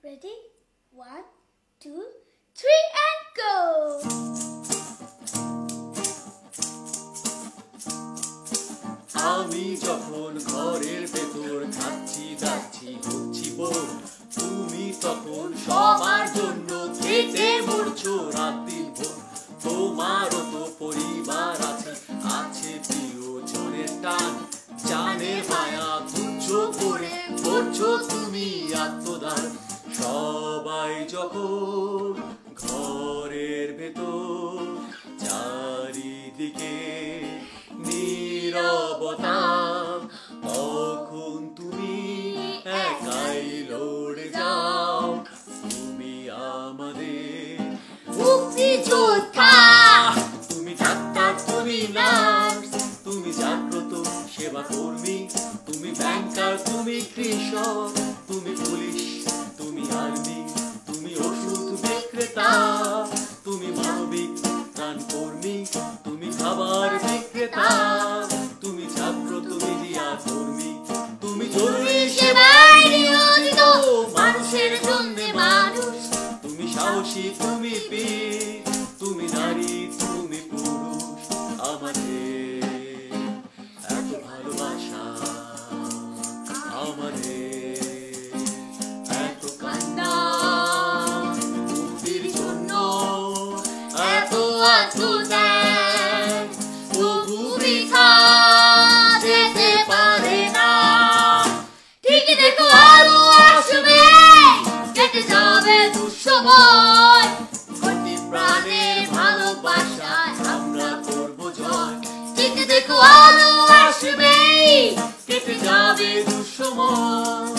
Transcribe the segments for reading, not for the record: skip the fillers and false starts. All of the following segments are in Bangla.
Ready? 1, 2, 3 and go! আমি যখন ঘরের ভেতর খাচ্ছি যাচ্ছি হচ্ছি বোর, তুমি তখন সবার জন্য খেতে মরছো রাত দিন ভোর। তোমারও তো পরিবার আছে, আছে প্রিয়জনের টান, জানের মায়া তুচ্ছ করে করছো তুমি আত্মদান। সবাই যখন ঘরের ভেতর চারিদিকে নীরবতা, তখন তুমি একাই লড়ে যাও, তুমি আমাদের মুক্তিযোদ্ধা। তুমি ডাক্তার, তুমি নার্স, তুমি জাগ্রত সেবা কর্মী, তুমি ব্যাংকার, তুমি কৃষক, তুমি পুলিশ, তুমি আর্মি, তুমি ওষুধ বিক্রেতা, তুমি মানবিক ত্রাণ কর্মী, তুমি খাবার বিক্রেতা, তুমি জাগ্রত মিডিয়া কর্মী, তুমি জরুরি সেবায় নিয়োজিত মানুষের জন্য মানুষ, তুমি সাহসী, তুমি বীর, তুমি নারী, তুমি পুরুষ। আমাদের এত ভালোবাসা, আমাদের এত কান্না, মুক্তির জন্য এত আত্মত্যাগ, তবু বৃথা যেতে পারে না। ঠিকই দেখো আলো আসবে, কেটে যাবে দুঃসময়, প্রতি প্রাণের ভালোবাসায় আমরা করব জয়। ঠিকই দেখো আলো আসবে, কেটে যাবে দুঃসময়,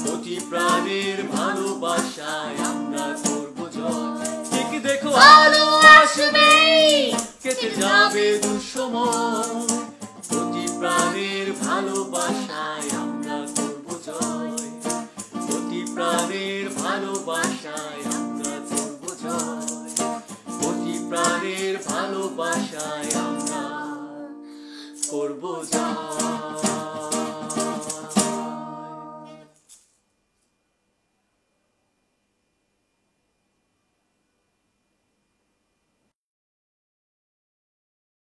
প্রতি প্রাণের ভালোবাসায় আমরা করব জয়। ঠিকই দেখো আলো আসবে, কেটে যাবে দুঃসময়, প্রতি প্রাণের ভালোবাসায় আমরা করব জয়, প্রতি প্রাণের ভালোবাসায় আমরা করব জয়, প্রতি প্রাণের ভালোবাসায় আমরা করব জয়।